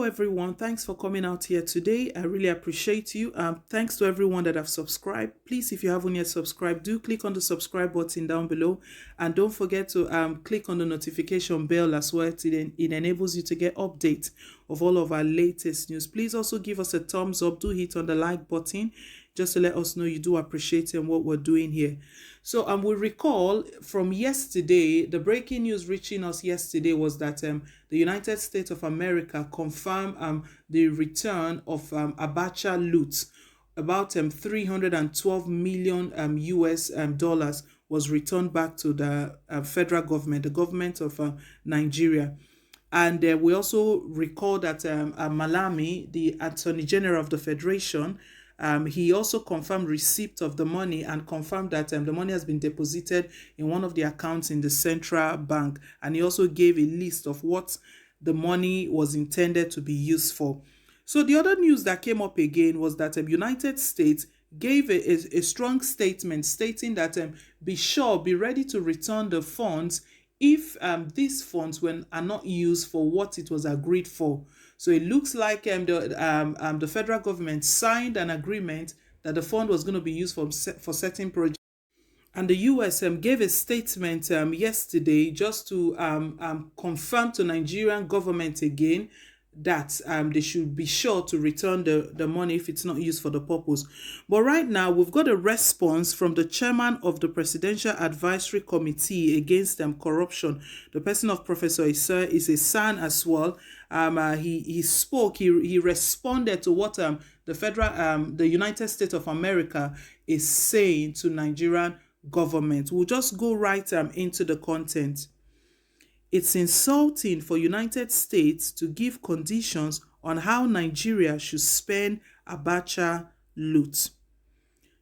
Hello everyone, thanks for coming out here today. I really appreciate you. Thanks to everyone that have subscribed. Please, if you haven't yet subscribed, do click on the subscribe button down below, and don't forget to click on the notification bell as well. It enables you to get updates of all of our latest news. Please also give us a thumbs up. Do hit on the like button just to let us know you do appreciate what we're doing here. So we recall from yesterday, the breaking news reaching us yesterday was that the United States of America confirmed the return of Abacha loot. About 312 million US dollars was returned back to the federal government, the government of Nigeria. And we also recall that Malami, the Attorney General of the Federation, he also confirmed receipt of the money and confirmed that the money has been deposited in one of the accounts in the central bank. And he also gave a list of what the money was intended to be used for. So the other news that came up again was that the United States gave a strong statement stating that be ready to return the funds if these funds are not used for what it was agreed for. So it looks like the federal government signed an agreement that the fund was going to be used for certain projects. And the US gave a statement yesterday just to confirm to Nigerian government again that they should be sure to return the money if it's not used for the purpose. But right now, we've got a response from the chairman of the Presidential Advisory Committee Against Corruption. The person of Professor Issa is a son as well. He spoke, he responded to what the United States of America is saying to Nigerian government. We'll just go right into the content. It's insulting for United States to give conditions on how Nigeria should spend Abacha loot.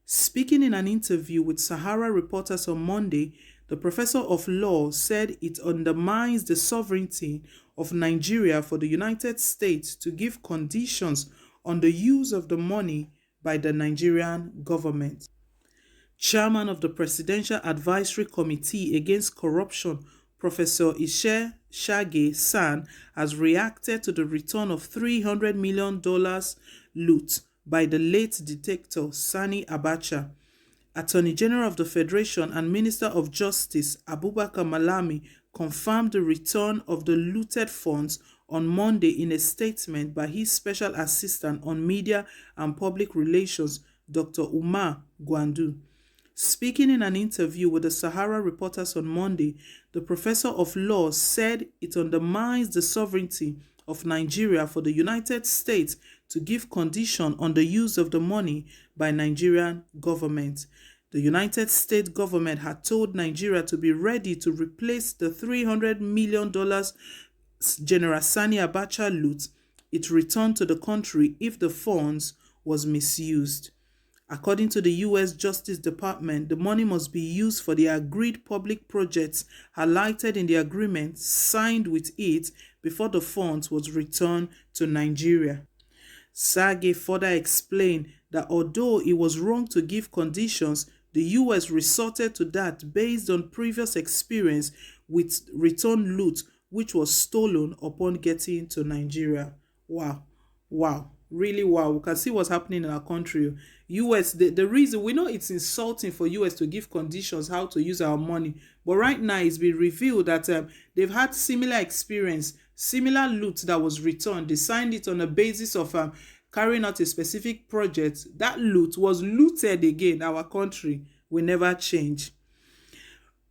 Speaking in an interview with Sahara Reporters on Monday, the professor of law said it undermines the sovereignty of Nigeria for the United States to give conditions on the use of the money by the Nigerian government. Chairman of the Presidential Advisory Committee Against Corruption, Professor Ishe Shage San, has reacted to the return of $300 million loot by the late dictator Sani Abacha. Attorney General of the Federation and Minister of Justice Abubakar Malami confirmed the return of the looted funds on Monday in a statement by his Special Assistant on Media and Public Relations, Dr. Umar Gwandu. Speaking in an interview with the Sahara Reporters on Monday, the professor of law said it undermines the sovereignty of Nigeria for the United States to give condition on the use of the money by Nigerian government. The United States government had told Nigeria to be ready to replace the $300 million General Sani Abacha loot it returned to the country if the funds was misused. According to the U.S. Justice Department, the money must be used for the agreed public projects highlighted in the agreement signed with it before the funds was returned to Nigeria. Sage further explained that although it was wrong to give conditions, the U.S. resorted to that based on previous experience with return loot which was stolen upon getting to Nigeria. Wow. Really, wow. We can see what's happening in our country. US, the reason we know it's insulting for US to give conditions how to use our money, but right now it's been revealed that they've had similar experience, similar loot that was returned. They signed it on the basis of carrying out a specific project. That loot was looted again. Our country will never change.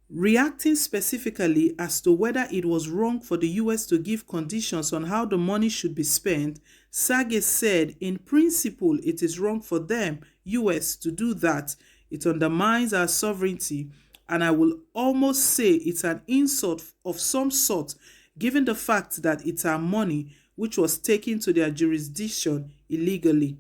Reacting specifically as to whether it was wrong for the US to give conditions on how the money should be spent, Sage said, in principle, it is wrong for them, US, to do that. It undermines our sovereignty, and I will almost say it's an insult of some sort, given the fact that it's our money which was taken to their jurisdiction illegally.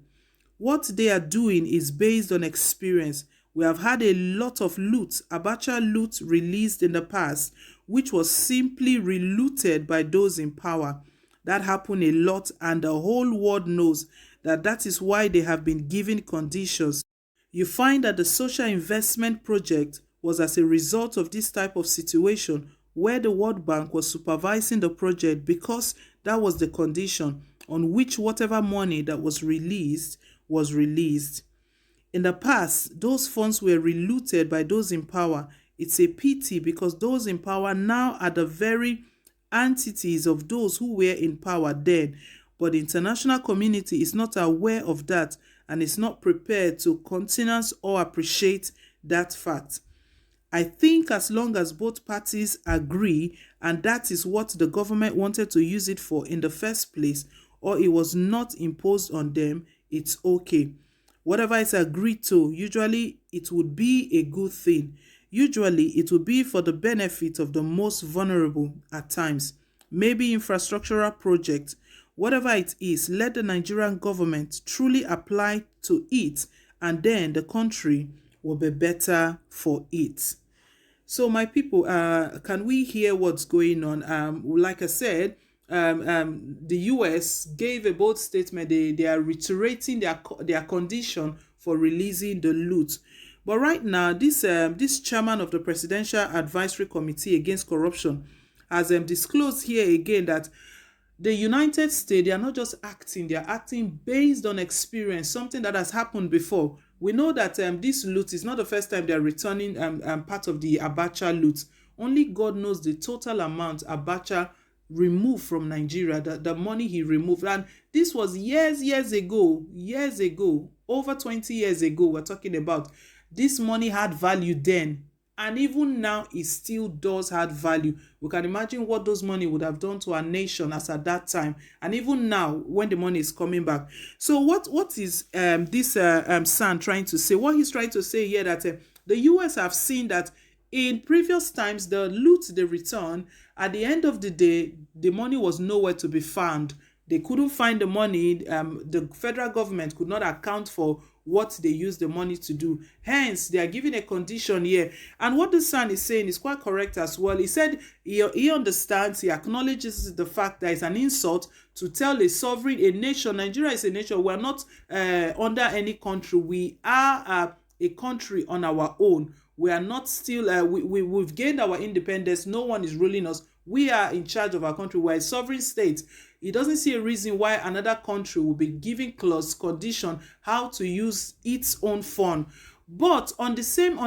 What they are doing is based on experience. We have had a lot of loot, Abacha loot released in the past, which was simply relooted by those in power. That happened a lot, and the whole world knows that is why they have been given conditions. You find that the social investment project was as a result of this type of situation where the World Bank was supervising the project because that was the condition. on which whatever money that was released was released. In the past, those funds were relooted by those in power. It's a pity because those in power now are the very entities of those who were in power then. But the international community is not aware of that and is not prepared to countenance or appreciate that fact. I think as long as both parties agree, and that is what the government wanted to use it for in the first place, or it was not imposed on them, it's okay. Whatever is agreed to, usually it would be a good thing. Usually it would be for the benefit of the most vulnerable at times. Maybe infrastructural projects. Whatever it is, let the Nigerian government truly apply to it, and then the country will be better for it. So my people, can we hear what's going on? Like I said, the US gave a bold statement. They are reiterating their condition for releasing the loot. But right now, this chairman of the Presidential Advisory Committee Against Corruption has disclosed here again that the United States, they are not just acting, they are acting based on experience, something that has happened before. We know that this loot is not the first time they are returning part of the Abacha loot. Only God knows the total amount Abacha removed from Nigeria, the money he removed. And this was years ago, over 20 years ago we're talking about. This money had value then. And even now, it still does have value. We can imagine what those money would have done to our nation as at that time. And even now, when the money is coming back. So what is this San trying to say? What he's trying to say here that the US have seen that in previous times, the loot they return, at the end of the day, the money was nowhere to be found. They couldn't find the money. The federal government could not account for what they use the money to do. Hence, they are giving a condition here. And what the San is saying is quite correct as well. He said he understands, he acknowledges the fact that it's an insult to tell a sovereign, a nation. Nigeria is a nation. We are not under any country. We are a country on our own. We are not still, we've gained our independence. No one is ruling us. We are in charge of our country. We're a sovereign state. He doesn't see a reason why another country will be giving clause condition how to use its own fund. But on the same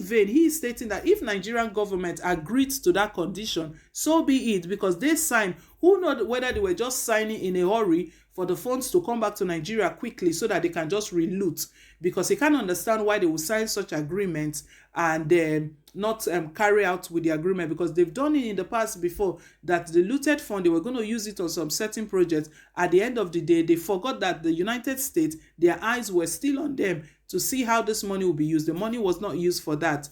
vein, he is stating that if Nigerian government agreed to that condition, so be it, because they signed. Who knows whether they were just signing in a hurry for the funds to come back to Nigeria quickly so that they can just reloot, because he can't understand why they will sign such agreements and not carry out with the agreement, because they've done it in the past before, that the looted fund, they were going to use it on some certain projects. At the end of the day, they forgot that the United States, their eyes were still on them to see how this money will be used. The money was not used for that.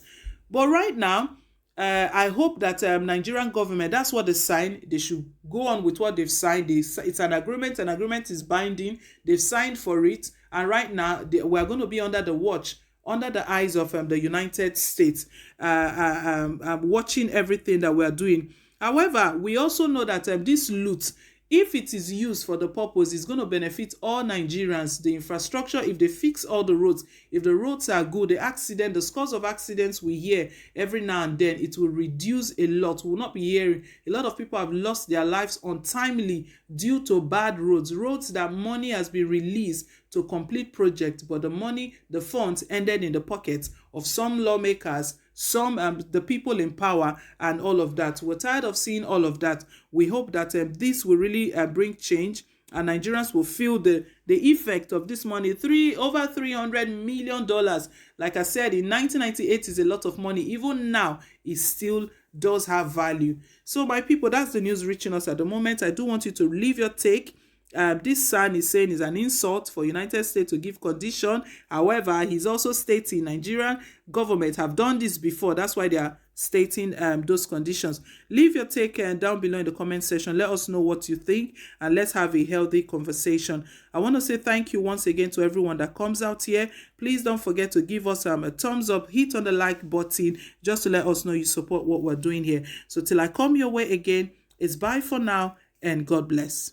But right now, I hope that Nigerian government, that's what they signed. They should go on with what they've signed. It's an agreement. An agreement is binding. They've signed for it. And right now, we're going to be under the watch, under the eyes of the United States, watching everything that we're doing. However, we also know that this loot, if it is used for the purpose, it's going to benefit all Nigerians. The infrastructure, if they fix all the roads, if the roads are good, the scores of accidents we hear every now and then, it will reduce a lot. We will not be hearing. A lot of people have lost their lives untimely due to bad roads that money has been released to complete projects, but the funds ended in the pockets of some lawmakers, some the people in power, and all of that. We're tired of seeing all of that. We hope that this will really bring change, and Nigerians will feel the effect of this money. Over $300 million. Like I said, in 1998 is a lot of money. Even now, it still does have value. So my people, that's the news reaching us at the moment. I do want you to leave your take. This San is saying is an insult for United States to give condition. However, he's also stating Nigerian government have done this before. That's why they are stating those conditions. Leave your take down below in the comment section. Let us know what you think, and let's have a healthy conversation. I want to say thank you once again to everyone that comes out here. Please don't forget to give us a thumbs up, hit on the like button, just to let us know you support what we're doing here. So till I come your way again, it's bye for now, and God bless.